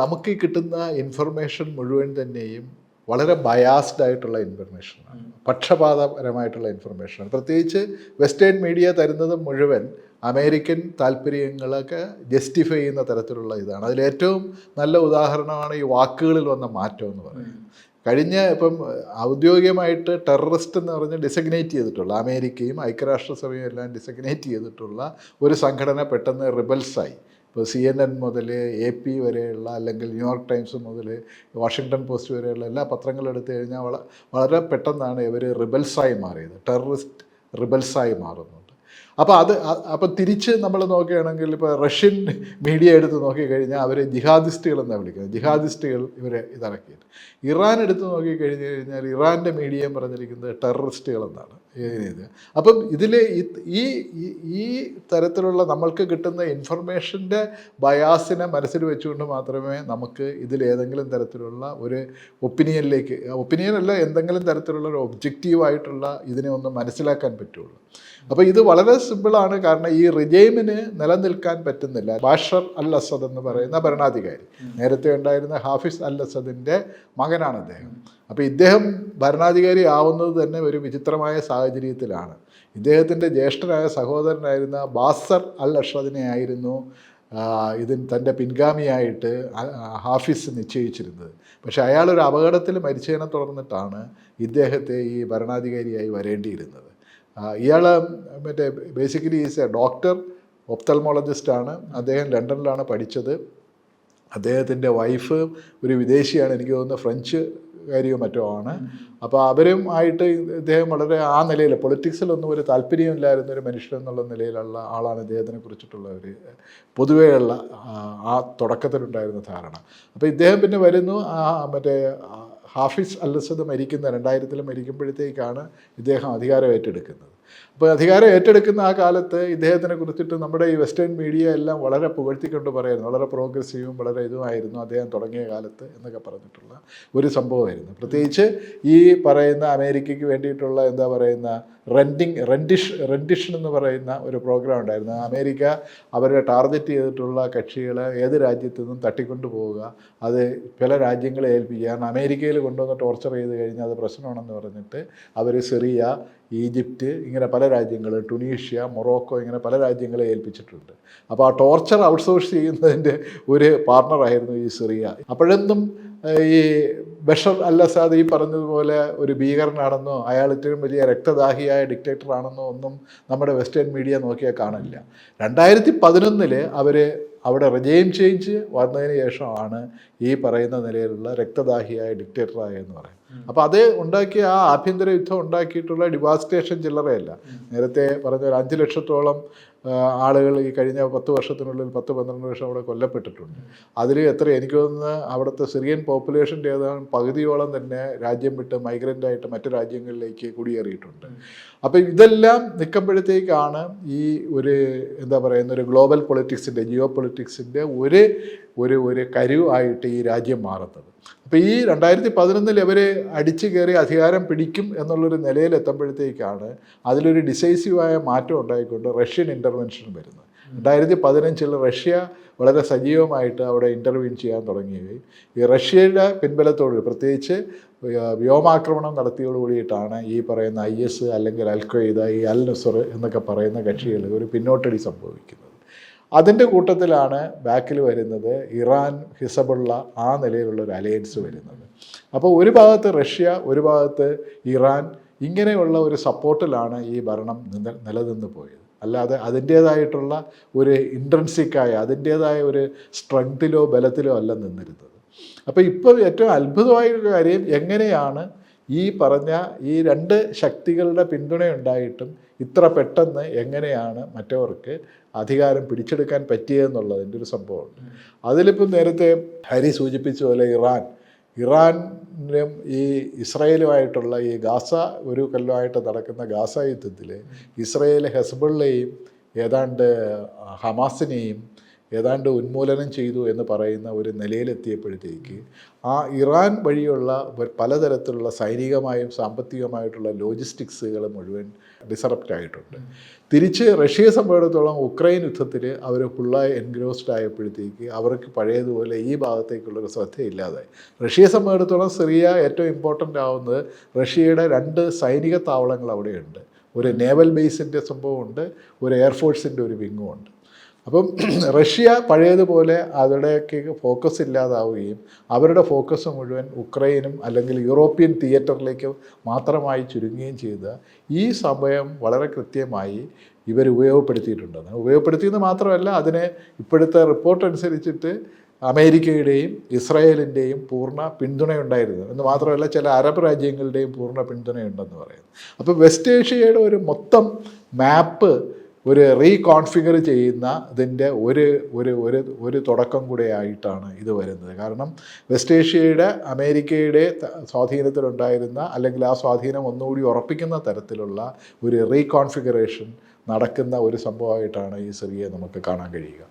നമുക്ക് കിട്ടുന്ന ഇൻഫർമേഷൻ മുഴുവൻ തന്നെയും വളരെ ബയാസ്ഡ് ആയിട്ടുള്ള ഇൻഫർമേഷനാണ്, പക്ഷപാതപരമായിട്ടുള്ള ഇൻഫർമേഷനാണ്. പ്രത്യേകിച്ച് വെസ്റ്റേൺ മീഡിയ തരുന്നത് മുഴുവൻ അമേരിക്കൻ താല്പര്യങ്ങളൊക്കെ ജസ്റ്റിഫൈ ചെയ്യുന്ന തരത്തിലുള്ള ഇതാണ്. അതിലേറ്റവും നല്ല ഉദാഹരണമാണ് ഈ വാക്കുകളിൽ വന്ന മാറ്റം എന്ന് പറയുന്നത്. ഇപ്പം ഔദ്യോഗികമായിട്ട് ടെററിസ്റ്റ് എന്ന് പറഞ്ഞ് ഡിസഗ്നേറ്റ് ചെയ്തിട്ടുള്ള അമേരിക്കയും ഐക്യരാഷ്ട്രസഭയും എല്ലാം ഡിസഗ്നേറ്റ് ചെയ്തിട്ടുള്ള ഒരു സംഘടന പെട്ടെന്ന് റിബൽസായി. ഇപ്പോൾ CNN മുതൽ AP വരെയുള്ള, അല്ലെങ്കിൽ ന്യൂയോർക്ക് ടൈംസ് മുതൽ വാഷിങ്ടൺ പോസ്റ്റ് വരെയുള്ള എല്ലാ പത്രങ്ങളും എടുത്തു കഴിഞ്ഞാൽ വളരെ പെട്ടെന്നാണ് ഇവർ റിബൽസായി മാറിയത്, ടെററിസ്റ്റ് റിബൽസായി മാറുന്നുണ്ട്. അപ്പോൾ തിരിച്ച് നമ്മൾ നോക്കുകയാണെങ്കിൽ ഇപ്പോൾ റഷ്യൻ മീഡിയ എടുത്ത് നോക്കിക്കഴിഞ്ഞാൽ അവർ ജിഹാദിസ്റ്റുകളെന്നാണ് വിളിക്കുന്നത്, ജിഹാദിസ്റ്റുകൾ ഇവരെ ഇതിറക്കിയിട്ട്. ഇറാൻ എടുത്ത് നോക്കിക്കഴിഞ്ഞ് കഴിഞ്ഞാൽ ഇറാൻ്റെ മീഡിയയും പറഞ്ഞിരിക്കുന്നത് ടെററിസ്റ്റുകളെന്നാണ് ഇത്. അപ്പം ഇതിൽ ഈ തരത്തിലുള്ള നമ്മൾക്ക് കിട്ടുന്ന ഇൻഫർമേഷൻ്റെ ബയാസിനെ മനസ്സിൽ വെച്ചുകൊണ്ട് മാത്രമേ നമുക്ക് ഇതിലേതെങ്കിലും തരത്തിലുള്ള ഒരു ഒപ്പീനിയനല്ല, എന്തെങ്കിലും തരത്തിലുള്ള ഒരു ഒബ്ജക്റ്റീവായിട്ടുള്ള ഇതിനെ ഒന്ന് മനസ്സിലാക്കാൻ പറ്റുള്ളൂ. അപ്പോൾ ഇത് വളരെ സിമ്പിളാണ്. കാരണം ഈ റിജൈമിന് നിലനിൽക്കാൻ പറ്റുന്നില്ല. ബാഷർ അൽ അസദ് എന്ന് പറയുന്ന ഭരണാധികാരി, നേരത്തെ ഉണ്ടായിരുന്ന ഹാഫിസ് അൽ അസദിൻ്റെ മകനാണ് അദ്ദേഹം. അപ്പോൾ ഇദ്ദേഹം ഭരണാധികാരി ആവുന്നത് തന്നെ ഒരു വിചിത്രമായ സാഹചര്യത്തിലാണ്. ഇദ്ദേഹത്തിൻ്റെ ജ്യേഷ്ഠനായ സഹോദരനായിരുന്ന ബാസർ അൽ അഷദിനെ ആയിരുന്നു തൻ്റെ പിൻഗാമിയായിട്ട് ഹാഫിസ് നിശ്ചയിച്ചിരുന്നത്. പക്ഷേ അയാളൊരു അപകടത്തിൽ മരിച്ചതിനെ തുടർന്നിട്ടാണ് ഇദ്ദേഹത്തെ ഈ ഭരണാധികാരിയായി വരേണ്ടിയിരുന്നത്. ഇയാൾ ബേസിക്കലി ഈസ് എ ഡോക്ടർ, ഒപ്തൽമോളജിസ്റ്റാണ്. അദ്ദേഹം ലണ്ടനിലാണ് പഠിച്ചത്. അദ്ദേഹത്തിൻ്റെ വൈഫ് ഒരു വിദേശിയാണ്, എനിക്ക് തോന്നുന്നു ഫ്രഞ്ച് കാര്യമോ മറ്റോ ആണ്. അപ്പോൾ അവരുമായിട്ട് ഇദ്ദേഹം വളരെ ആ നിലയിൽ പൊളിറ്റിക്സിലൊന്നും ഒരു താല്പര്യമില്ലായിരുന്ന ഒരു മനുഷ്യൻ എന്നുള്ള നിലയിലുള്ള ആളാണ് ഇദ്ദേഹത്തിനെ കുറിച്ചിട്ടുള്ള ഒരു പൊതുവെയുള്ള ആ തുടക്കത്തിലുണ്ടായിരുന്ന ധാരണ. അപ്പോൾ ഇദ്ദേഹം പിന്നെ വരുന്നു, ഹാഫിസ് അൽ അസദ് 2000 മരിക്കുമ്പോഴത്തേക്കാണ് ഇദ്ദേഹം അധികാരം ഏറ്റെടുക്കുന്നത്. അപ്പോൾ അധികാരം ഏറ്റെടുക്കുന്ന ആ കാലത്ത് ഇദ്ദേഹത്തിനെ കുറിച്ചിട്ട് നമ്മുടെ ഈ വെസ്റ്റേൺ മീഡിയ എല്ലാം വളരെ പുകഴ്ത്തിക്കൊണ്ട് പറയുന്നു, വളരെ പ്രോഗ്രസീവും വളരെ ഇതുമായിരുന്നു അദ്ദേഹം തുടങ്ങിയ കാലത്ത് എന്നൊക്കെ പറഞ്ഞിട്ടുള്ള ഒരു സംഭവമായിരുന്നു. പ്രത്യേകിച്ച് ഈ പറയുന്ന അമേരിക്കയ്ക്ക് വേണ്ടിയിട്ടുള്ള റെൻഡിഷൻ എന്ന് പറയുന്ന ഒരു പ്രോഗ്രാം ഉണ്ടായിരുന്നു. അമേരിക്ക അവരെ ടാർഗറ്റ് ചെയ്തിട്ടുള്ള കക്ഷികളെ ഏത് രാജ്യത്തു നിന്നും തട്ടിക്കൊണ്ടു പോവുക, അത് പല രാജ്യങ്ങളെ ഏൽപ്പിക്കുക. അമേരിക്കയിൽ കൊണ്ടുവന്ന് ടോർച്ചർ ചെയ്ത് കഴിഞ്ഞാൽ അത് പ്രശ്നമാണെന്ന് പറഞ്ഞിട്ട് അവർ സിറിയ, ഈജിപ്റ്റ്, ഇങ്ങനെ പല രാജ്യങ്ങൾ, ടുണീഷ്യ, മൊറോക്കോ, ഇങ്ങനെ പല രാജ്യങ്ങളെ ഏൽപ്പിച്ചിട്ടുണ്ട്. അപ്പോൾ ആ ടോർച്ചർ ഔട്ട്സോഴ്സ് ചെയ്യുന്നതിൻ്റെ ഒരു പാർട്ണറായിരുന്നു ഈ സിറിയ. അപ്പോഴൊന്നും ഈ ബഷർ അൽ അസാദ് ഈ പറഞ്ഞതുപോലെ ഒരു ഭീകരനാണെന്നോ അയാൾ ഏറ്റവും വലിയ രക്തദാഹിയായ ഡിക്റ്റേറ്ററാണെന്നോ ഒന്നും നമ്മുടെ വെസ്റ്റേൺ മീഡിയ നോക്കിയാൽ കാണില്ല. 2011 അവർ അവിടെ റെജൈം ചേഞ്ച് വന്നതിന് ശേഷമാണ് ഈ പറയുന്ന നിലയിലുള്ള രക്തദാഹിയായ ഡിക്റ്റേറ്ററായെന്ന് പറയും. അപ്പോൾ അത് ഉണ്ടാക്കിയ ആ ആഭ്യന്തര യുദ്ധം ഉണ്ടാക്കിയിട്ടുള്ള ഡിവാസ്റ്റേഷൻ ചില്ലറയല്ല. നേരത്തെ പറഞ്ഞ ഒരു 5 ലക്ഷത്തോളം ആളുകൾ ഈ കഴിഞ്ഞ 10 വർഷത്തിനുള്ളിൽ 10-12 വർഷം അവിടെ കൊല്ലപ്പെട്ടിട്ടുണ്ട്. അതിൽ എനിക്ക് തോന്നുന്നു അവിടുത്തെ സിറിയൻ പോപ്പുലേഷൻ്റെ ഏതാണ് പകുതിയോളം തന്നെ രാജ്യം വിട്ട് മൈഗ്രൻ്റായിട്ട് മറ്റു രാജ്യങ്ങളിലേക്ക് കുടിയേറിയിട്ടുണ്ട്. അപ്പോൾ ഇതെല്ലാം നിൽക്കുമ്പോഴത്തേക്കാണ് ഈ ഒരു ഒരു ഗ്ലോബൽ പൊളിറ്റിക്സിൻ്റെ, ജിയോ പൊളിറ്റിക്സിൻ്റെ ഒരു കരുവായിട്ട് ഈ രാജ്യം മാറുന്നത്. അപ്പോൾ ഈ 2011 ഇവർ അടിച്ചു കയറി അധികാരം പിടിക്കും എന്നുള്ളൊരു നിലയിലെത്തുമ്പോഴത്തേക്കാണ് അതിലൊരു ഡിസൈസീവായ മാറ്റം ഉണ്ടായിക്കൊണ്ട് റഷ്യൻ ഇൻ്റർവെൻഷൻ വരുന്നത്. 2015 റഷ്യ വളരെ സജീവമായിട്ട് അവിടെ ഇൻ്റർവ്യൂ ചെയ്യാൻ തുടങ്ങുകയും ഈ റഷ്യയുടെ പിൻബലത്തോട്, പ്രത്യേകിച്ച് വ്യോമാക്രമണം നടത്തിയോടുകൂടിയിട്ടാണ് ഈ പറയുന്ന IS അല്ലെങ്കിൽ അൽ ഖ്വയ്ദ, ഈ അൽ നസ്ർ എന്നൊക്കെ പറയുന്ന കക്ഷികൾ ഒരു പിന്നോട്ടടി സംഭവിക്കുന്നത്. അതിൻ്റെ കൂട്ടത്തിലാണ് ബാക്കിൽ വരുന്നത് ഇറാൻ, ഹിസബുള്ള, ആ നിലയിലുള്ള ഒരു അലയൻസ് വരുന്നത്. അപ്പോൾ ഒരു ഭാഗത്ത് റഷ്യ, ഒരു ഭാഗത്ത് ഇറാൻ, ഇങ്ങനെയുള്ള ഒരു സപ്പോർട്ടിലാണ് ഈ ഭരണം നിലനിന്ന് പോയത്. അല്ലാതെ അതിൻ്റേതായിട്ടുള്ള ഒരു ഇൻട്രൻസിക്കായ അതിൻ്റേതായ ഒരു സ്ട്രെങ്ത്തിലോ ബലത്തിലോ അല്ല നിന്നിരുന്നത്. അപ്പോൾ ഇപ്പോൾ ഏറ്റവും അത്ഭുതമായൊരു കാര്യം, എങ്ങനെയാണ് ഈ പറഞ്ഞ ഈ 2 ശക്തികളുടെ പിന്തുണയുണ്ടായിട്ടും ഇത്ര പെട്ടെന്ന് എങ്ങനെയാണ് മറ്റവർക്ക് അധികാരം പിടിച്ചെടുക്കാൻ പറ്റിയതെന്നുള്ളതിൻ്റെ ഒരു സംഭവമുണ്ട്. അതിലിപ്പം നേരത്തെ ഹരി സൂചിപ്പിച്ച പോലെ ഇറാനും ഈ ഇസ്രയേലുമായിട്ടുള്ള ഈ ഗാസ ഒരു കൊല്ലമായിട്ട് നടക്കുന്ന ഗാസ യുദ്ധത്തിൽ ഇസ്രയേൽ ഹെസ്ബുള്ളയെയും ഏതാണ്ട് ഹമാസിനെയും ഏതാണ്ട് ഉന്മൂലനം ചെയ്തു എന്ന് പറയുന്ന ഒരു നിലയിലെത്തിയപ്പോഴത്തേക്ക് ആ ഇറാൻ വഴിയുള്ള പലതരത്തിലുള്ള സൈനികമായും സാമ്പത്തികമായിട്ടുള്ള ലോജിസ്റ്റിക്സുകൾ മുഴുവൻ ഡിസറപ്റ്റ് ആയിട്ടുണ്ട്. തിരിച്ച് റഷ്യയെ സംബന്ധിച്ചിടത്തോളം ഉക്രൈൻ യുദ്ധത്തിൽ അവർ ഫുള്ളായി എൻഗ്രോസ്ഡ് ആയപ്പോഴത്തേക്ക് അവർക്ക് പഴയതുപോലെ ഈ ഭാഗത്തേക്കുള്ളൊരു ശ്രദ്ധയില്ലാതായി. റഷ്യയെ സംബന്ധിച്ചിടത്തോളം സിറിയ ഏറ്റവും ഇമ്പോർട്ടൻ്റ് ആവുന്നത് റഷ്യയുടെ 2 സൈനിക താവളങ്ങൾ അവിടെയുണ്ട്. ഒരു നേവൽ ബേസിൻ്റെ സംഭവമുണ്ട്, ഒരു എയർഫോഴ്സിൻ്റെ ഒരു വിങ്ങും ഉണ്ട്. അപ്പം റഷ്യ പഴയതുപോലെ അവരുടെയൊക്കെ ഫോക്കസ് ഇല്ലാതാവുകയും അവരുടെ ഫോക്കസ് മുഴുവൻ ഉക്രൈനും അല്ലെങ്കിൽ യൂറോപ്യൻ തിയേറ്ററിലേക്ക് മാത്രമായി ചുരുങ്ങുകയും ചെയ്ത ഈ സമയം വളരെ കൃത്യമായി ഇവർ ഉപയോഗപ്പെടുത്തിയിട്ടുണ്ടെന്ന്. ഉപയോഗപ്പെടുത്തിയെന്ന് മാത്രമല്ല, അതിന് ഇപ്പോഴത്തെ റിപ്പോർട്ട് അനുസരിച്ചിട്ട് അമേരിക്കയുടെയും ഇസ്രായേലിൻ്റെയും പൂർണ്ണ പിന്തുണയുണ്ടായിരുന്നു എന്ന് മാത്രമല്ല, ചില അറബ് രാജ്യങ്ങളുടെയും പൂർണ്ണ പിന്തുണയുണ്ടെന്ന് പറയുന്നു. അപ്പോൾ വെസ്റ്റ് ഏഷ്യയുടെ ഒരു മൊത്തം മാപ്പ് ഒരു റീകോൺഫിഗർ ചെയ്യുന്ന ഇതിൻ്റെ ഒരു തുടക്കം കൂടെ ആയിട്ടാണ് ഇത് വരുന്നത്. കാരണം വെസ്റ്റ് ഏഷ്യയുടെ അമേരിക്കയുടെ സ്വാധീനത്തിലുണ്ടായിരുന്ന അല്ലെങ്കിൽ ആ സ്വാധീനം ഒന്നുകൂടി ഉറപ്പിക്കുന്ന തരത്തിലുള്ള ഒരു റീകോൺഫിഗറേഷൻ നടക്കുന്ന ഒരു സംഭവമായിട്ടാണ് ഈ സിറിയയെ നമുക്ക് കാണാൻ കഴിയുക.